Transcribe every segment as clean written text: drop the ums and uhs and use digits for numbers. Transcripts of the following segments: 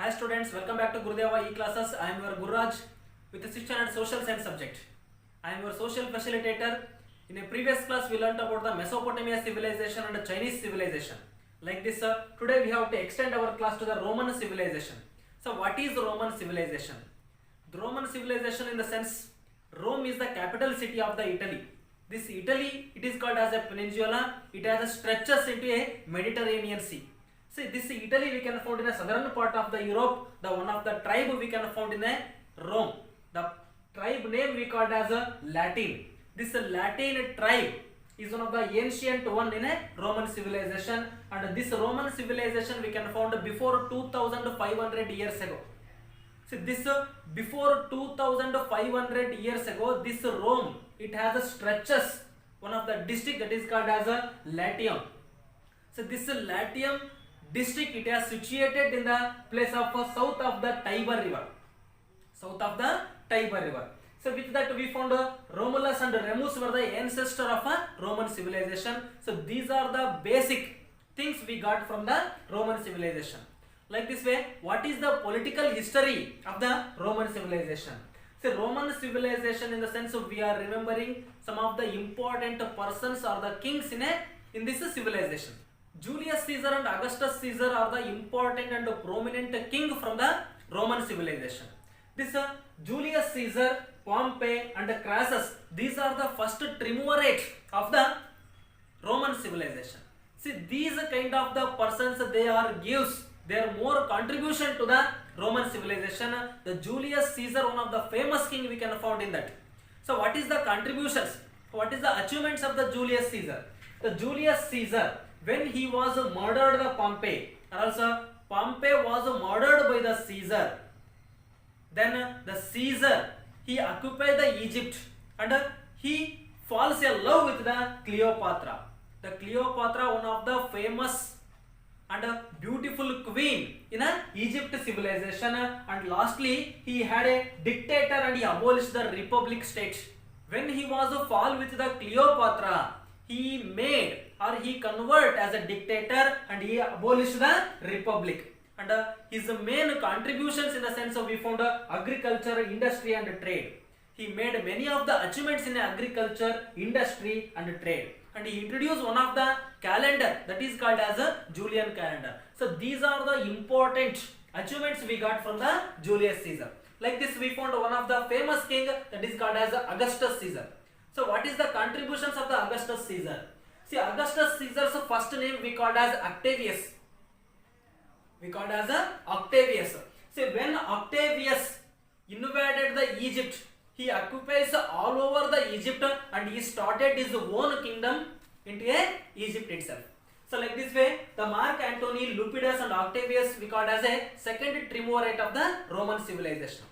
Hi students, welcome back to Gurudeva E-Classes. I am your Gurraj with the 6th standard social science subject. I am your social facilitator. In a previous class we learnt about the Mesopotamia civilization and the Chinese civilization. Like this, today we have to extend our class to the Roman civilization. So what is Roman civilization? The Roman civilization in the sense, Rome is the capital city of the Italy. This Italy, it is called as a peninsula. It has stretches into a Mediterranean Sea. See, this Italy we can found in the southern part of the Europe. The one of the tribe we can found in a Rome. The tribe name we called as a Latin. This Latin tribe is one of the ancient one in a Roman civilization, and this Roman civilization we can found before 2500 years ago. See, this before 2500 years ago, this Rome, it has a stretches, one of the district that is called as a Latium. So this Latium district, it is situated in the place of south of the Tiber river. South of the Tiber river. So with that we found Romulus and Remus were the ancestor of a Roman civilization. So these are the basic things we got from the Roman civilization. Like this way, what is the political history of the Roman civilization? See, Roman civilization in the sense of we are remembering some of the important persons or the kings in this civilization. Julius Caesar and Augustus Caesar are the important and prominent king from the Roman civilization. This Julius Caesar, Pompey and Crassus, these are the first triumvirate of the Roman civilization. See, these kind of the persons, they are gives their more contribution to the Roman civilization. The Julius Caesar, one of the famous king we can found in that. So what is the contributions? What is the achievements of the Julius Caesar? The Julius Caesar, when he was murdered the Pompey, or also Pompey was murdered by the Caesar, then the Caesar, he occupied the Egypt and he falls in love with the Cleopatra. The Cleopatra, one of the famous and a beautiful queen in a Egypt civilization, and lastly he had a dictator and he abolished the republic state. When he was fall with the Cleopatra, he made or he convert as a dictator and he abolished the republic. And his main contributions in the sense of we found agriculture, industry and trade. He made many of the achievements in agriculture, industry and trade. And he introduced one of the calendar that is called as a Julian calendar. So these are the important achievements we got from the Julius Caesar. Like this we found one of the famous king that is called as Augustus Caesar. So what is the contributions of the Augustus Caesar? See, Augustus Caesar's first name we called as Octavius. We called as Octavius. See, when Octavius invaded the Egypt, he occupies all over the Egypt and he started his own kingdom into Egypt itself. So like this way, the Mark Antony, Lepidus and Octavius we called as a second triumvirate of the Roman civilization.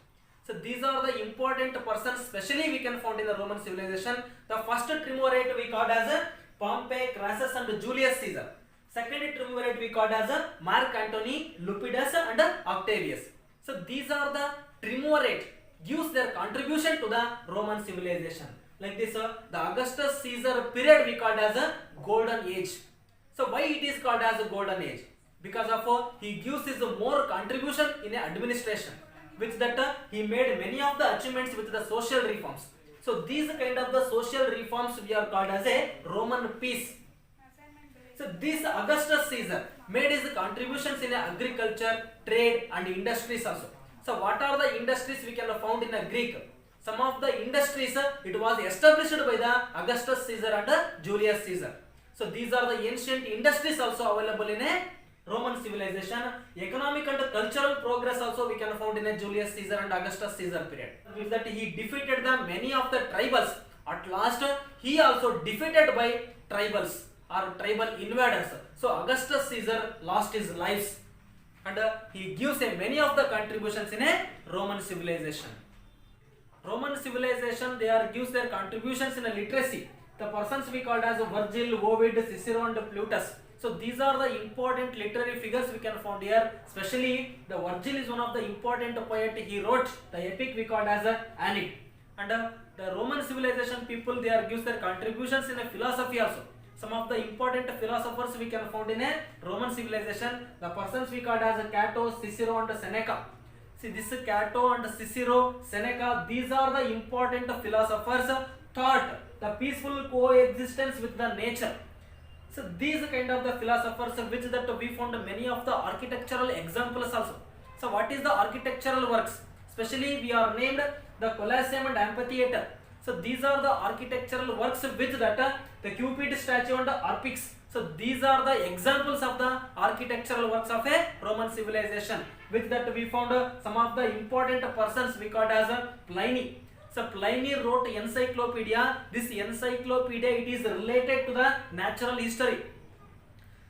So these are the important persons, especially we can find in the Roman civilization. The first triumvirate we called as a Pompey, Crassus and Julius Caesar. Second triumvirate we called as a Mark Antony, Lepidus and Octavius. So these are the triumvirate gives their contribution to the Roman civilization. Like this, the Augustus Caesar period we called as a golden age. So why it is called as a golden age? Because of he gives his more contribution in administration. With that he made many of the achievements with the social reforms. So these kind of the social reforms we are called as a Roman peace. So this Augustus Caesar made his contributions in agriculture, trade and industries also. So what are the industries we can found in a Greek? Some of the industries it was established by the Augustus Caesar and Julius Caesar. So these are the ancient industries also available in a Roman civilization. Economic and cultural progress also we can found in a Julius Caesar and Augustus Caesar period. With that he defeated the many of the tribals. At last he also defeated by tribals or tribal invaders. So Augustus Caesar lost his lives. And he gives many of the contributions in a Roman civilization. Roman civilization, they are gives their contributions in a literacy. The persons we called as Virgil, Ovid, Cicero and Plutus. So these are the important literary figures we can find here. Especially the Virgil is one of the important poet. He wrote the epic we called as Aeneid. And the Roman civilization people, they are gives their contributions in a philosophy also. Some of the important philosophers we can find in a Roman civilization. The persons we called as Cato, Cicero, and Seneca. See, this Cato and Cicero, Seneca, these are the important philosophers thought the peaceful coexistence with the nature. So these kind of the philosophers which that we found many of the architectural examples also. So what is the architectural works? Especially we are named the Colosseum and Amphitheater. So these are the architectural works which that the Cupid statue and the Arpix. So these are the examples of the architectural works of a Roman civilization. With that we found some of the important persons we called as Pliny. So Pliny wrote encyclopedia. This encyclopedia it is related to the natural history.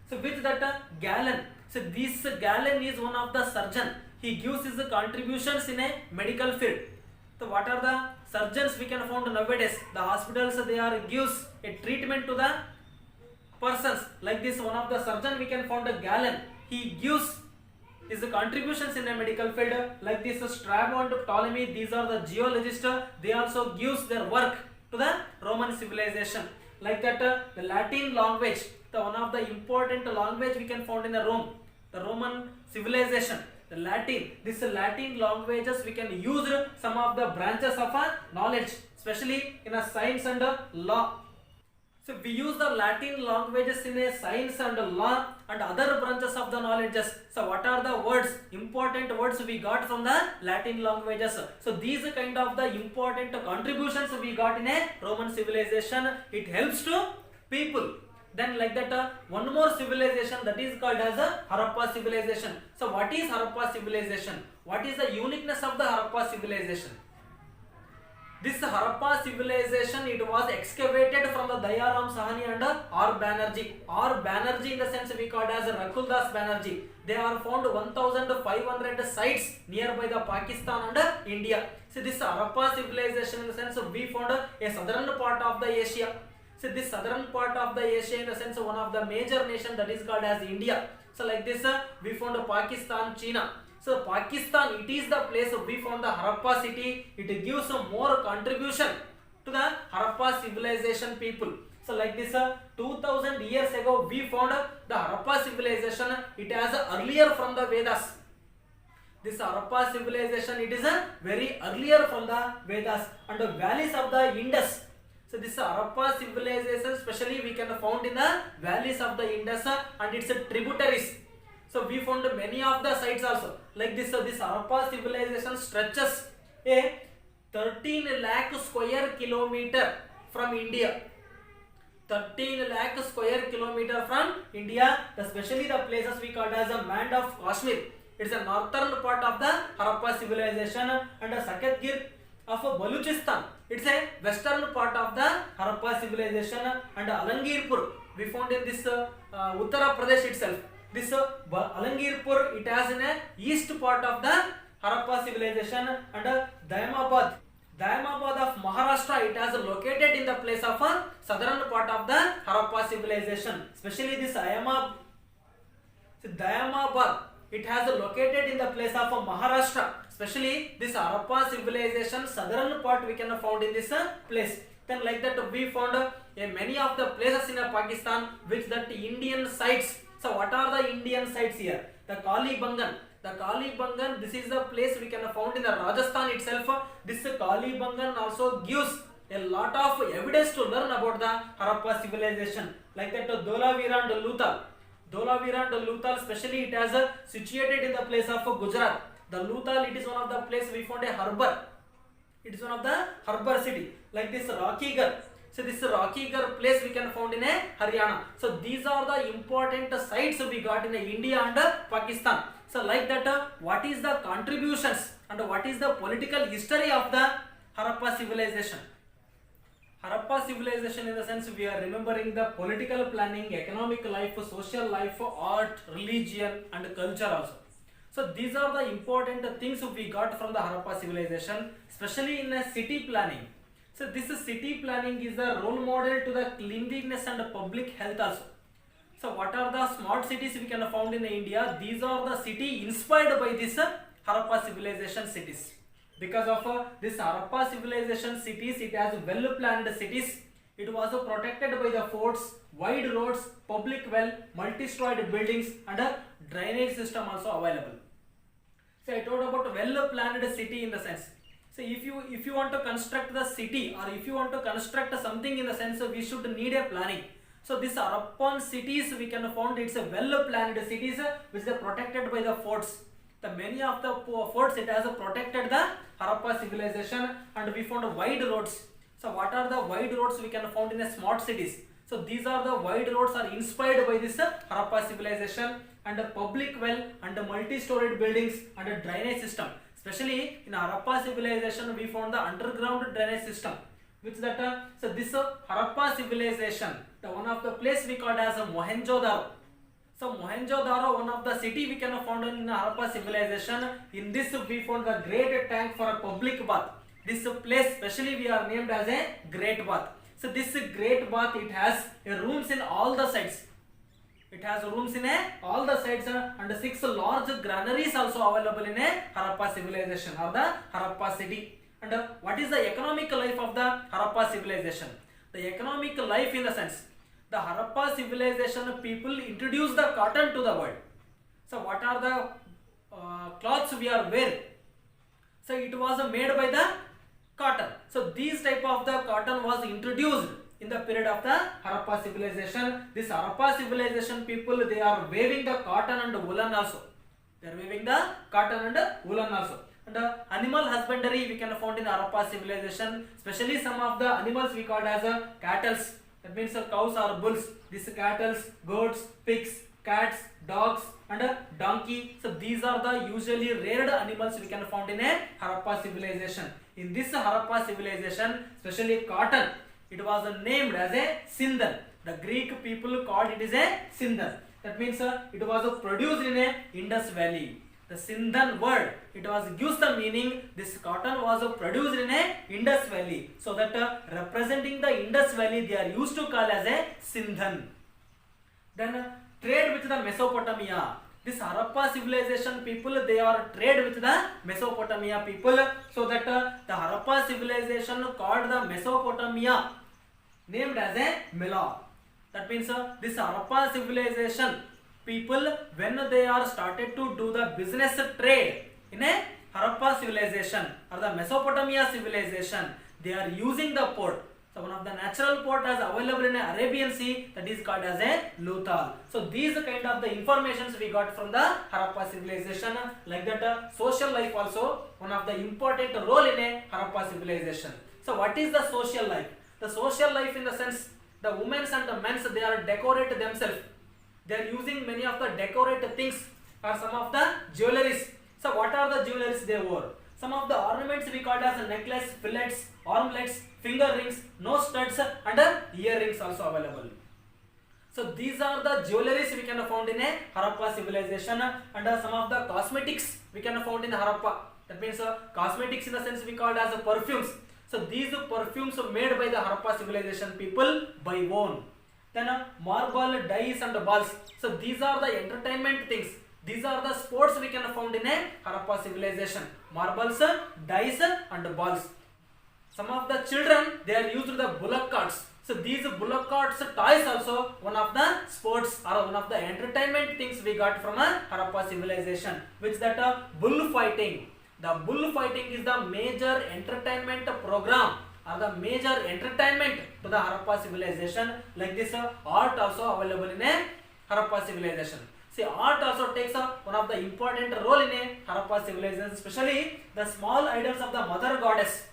So with that Galen. So this Galen is one of the surgeon. He gives his contributions in a medical field. So what are the surgeons we can find nowadays? The hospitals they are gives a treatment to the persons. Like this one of the surgeon we can find Galen. He gives his contributions in a medical field. Like this Strabo and Ptolemy, these are the geologists. They also gives their work to the Roman civilization. Like that the Latin language, the one of the important language we can find in the Rome, the Roman civilization. The Latin, this Latin languages we can use some of the branches of knowledge, especially in a science and law. So we use the Latin languages in a science and law and other branches of the knowledges. So what are the words, important words we got from the Latin languages? So these kind of the important contributions we got in a Roman civilization. It helps to people. Then like that one more civilization that is called as a Harappa civilization. So what is Harappa civilization? What is the uniqueness of the Harappa civilization? This Harappa civilization it was excavated from the Dayaram Sahani and R. Banerjee. R. Banerjee in the sense we called as Rakul Das Banerjee. They are found 1500 sites nearby the Pakistan and India. So this Harappa civilization in the sense we found a southern part of the Asia. So this southern part of the Asia in the sense one of the major nation that is called as India. So like this we found Pakistan, China. So Pakistan it is the place we found the Harappa city. It gives some more contribution to the Harappa civilization people. So like this 2000 years ago we found the Harappa civilization. It has earlier from the Vedas. This Harappa civilization it is very earlier from the Vedas and the valleys of the Indus. So this Harappa civilization especially we can found in the valleys of the Indus and its tributaries. So we found many of the sites also. Like this Harappa civilization stretches a 13 lakh square kilometer from India. 13 lakh square kilometer from India. Especially the places we called as a Mand of Kashmir. It's a northern part of the Harappa civilization and a Saketgir of Baluchistan. It's a western part of the Harappa civilization and Alangirpur we found in this Uttara Pradesh itself. This Alangirpur it has in a east part of the Harappa civilization and Dayamabad of Maharashtra it has located in the place of southern part of the Harappa civilization. Especially this Dayamabad it has located in the place of Maharashtra. Especially this Harappa civilization southern part we can found in this place. Then like that we found many of the places in Pakistan which that Indian sites. So what are the Indian sites here? The Kalibangan. The Kalibangan this is the place we can found in the Rajasthan itself. This Kalibangan also gives a lot of evidence to learn about the Harappa civilization. Like that Dholavira and Luthal. Dholavira and Luthal especially it has situated in the place of Gujarat. The Luthal it is one of the place we found a harbour. It is one of the harbour city. Like this Rakhigarh. So this Rakhigarh place we can found in a Haryana. So these are the important sites we got in India and Pakistan. So like that what is the contributions and what is the political history of the Harappa civilization? Harappa civilization in the sense we are remembering the political planning, economic life, social life, art, religion and culture also. So these are the important things we got from the Harappa civilization, especially in a city planning. So this city planning is the role model to the cleanliness and public health also. So what are the smart cities we can found in India? These are the city inspired by this Harappa civilization cities. Because of this Harappa civilization cities, it has well planned cities. It was protected by the forts, wide roads, public well, multi-storied buildings, and a drainage system also available. So I told about well-planned city in the sense. So if you want to construct the city, or if you want to construct something in the sense, we should need a planning. So this Harappan cities we can found it's a well-planned cities which are protected by the forts. The many of the forts it has protected the Harappa civilization, and we found wide roads. So what are the wide roads we can found in the smart cities? So these are the wide roads are inspired by this Harappa civilization, and a public well, and a multi-storied buildings, and a drainage system. Especially in Harappa civilization we found the underground drainage system. Which that so this Harappa civilization, the one of the place we called as Mohenjo-daro. So Mohenjo-daro, one of the city we can found in Harappa civilization. In this we found the great tank for a public bath. This place specially we are named as a great bath. So this great bath it has rooms in all the sides. It has rooms in all the sides, and 6 large granaries also available in a Harappa civilization or the Harappa city. And what is the economic life of the Harappa civilization? The economic life in the sense, the Harappa civilization people introduced the cotton to the world. So what are the cloths we are wearing? So it was made by the cotton. So these type of the cotton was introduced in the period of the Harappa civilization. This Harappa civilization people they are weaving the cotton and woolen also. They are weaving the cotton and woolen also. And animal husbandry we can found in Harappa civilization. Especially some of the animals we called as cattle. That means cows or bulls. These cattle, goats, pigs, cats, dogs, and a donkey. So these are the usually reared animals we can found in a Harappa civilization. In this Harappa civilization, especially cotton, it was named as a Sindhan. The Greek people called it as a Sindhan. That means it was produced in a Indus Valley. The Sindhan word, it was gives the meaning this cotton was produced in a Indus Valley. So that representing the Indus Valley they are used to call as a Sindhan. Then trade with the Mesopotamia. This Harappa civilization people they are trade with the Mesopotamia people. So that the Harappa civilization called the Mesopotamia named as a Mela. That means this Harappa civilization people when they are started to do the business trade in a Harappa civilization or the Mesopotamia civilization, they are using the port. So one of the natural port is available in the Arabian Sea, that is called as a Lutal. So these kind of the informations we got from the Harappa civilization. Like that social life also one of the important role in a Harappa civilization. So what is the social life? The social life in the sense the women and the men they are decorate themselves. They are using many of the decorative things or some of the jewelries. So what are the jewelries they wore? Some of the ornaments we called as a necklace, fillets, armlets, finger rings, nose studs, and earrings also available. So these are the jewelries we can found in a Harappa civilization, and some of the cosmetics we can found in Harappa. That means cosmetics in the sense we called as perfumes. So these perfumes are made by the Harappa civilization people by own. Then marble, dice and balls. So these are the entertainment things. These are the sports we can found in a Harappa civilization. Marbles, dice and balls. Some of the children they are used the bullock carts. So these bullock carts toys also one of the sports or one of the entertainment things we got from a Harappa civilization. Which that bullfighting. The bullfighting is the major entertainment program or the major entertainment to the Harappa civilization. Like this art also available in a Harappa civilization. See, art also takes one of the important role in a Harappa civilization, especially the small idols of the mother goddess.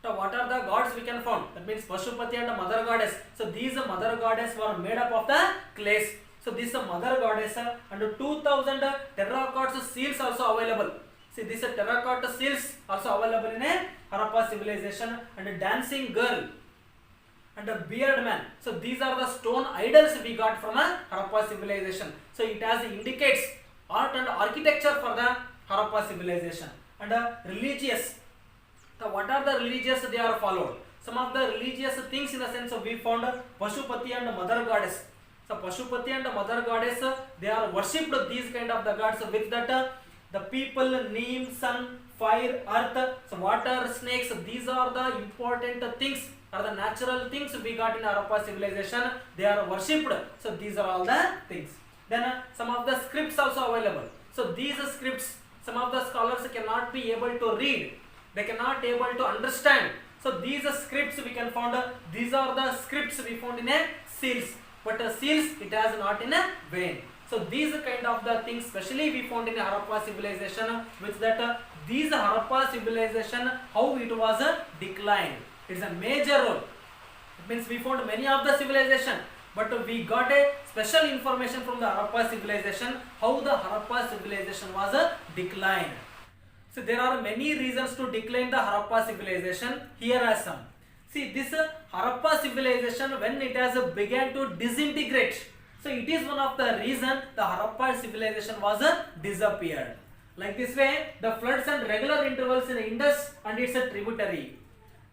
So what are the gods we can found? That means Pashupati and the mother goddess. So these mother goddess were made up of the clays. So this mother goddess and 2000 terracotta seals also available. See, this terracotta seals also available in a Harappa civilization, and a dancing girl and a beard man. So these are the stone idols we got from a Harappa civilization. So it has indicates art and architecture for the Harappa civilization. And religious. So what are the religious they are followed? Some of the religious things in the sense of we found Pashupati and mother goddess. So Pashupati and mother goddess they are worshipped these kind of the gods with that the people name, sun, fire, earth, so water, snakes. These are the important things, are the natural things we got in Harappa civilization. They are worshipped. So these are all the things. Then some of the scripts also available. So these scripts, some of the scholars cannot be able to read. They cannot able to understand. So these scripts we can find. These are the scripts we found in a seals. But seals it has not in a vein. So these kind of the things especially we found in Harappa civilization, which that these Harappa civilization, how it was declined. It's a major role. It means we found many of the civilization, but we got a special information from the Harappa civilization, how the Harappa civilization was declined. So there are many reasons to decline the Harappa civilization. Here are some. See, this Harappa civilization, when it has began to disintegrate, so it is one of the reason the Harappa civilization was disappeared. Like this way, the floods and regular intervals in Indus and its tributary.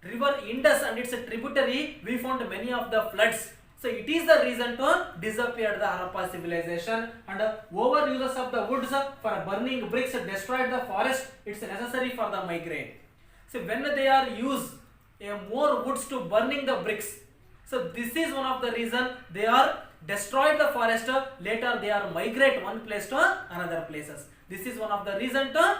River Indus and its tributary, we found many of the floods. So it is the reason to disappear the Harappa civilization, and over uses of the woods for burning bricks destroyed the forest. It's necessary for the migrate. So when they are used more woods to burning the bricks, so this is one of the reason they are destroyed the forest. Later they are migrate one place to another places. This is one of the reason to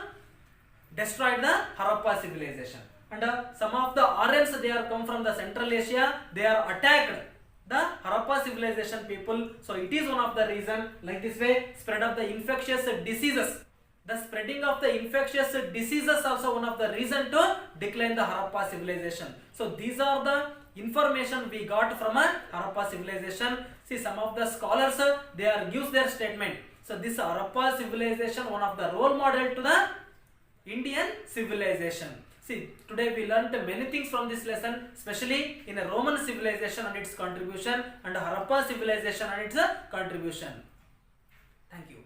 destroy the Harappa civilization. And some of the Aryans, they are come from the Central Asia. They are attacked the Harappa civilization people. So it is one of the reason. Like this way, spread of the infectious diseases. The spreading of the infectious diseases also one of the reason to decline the Harappa civilization. So these are the information we got from a Harappa civilization. See, some of the scholars, they are gives their statement. So this Harappa civilization, one of the role model to the Indian civilization. See, today we learnt many things from this lesson, especially in a Roman civilization and its contribution, and Harappa civilization and its contribution. Thank you.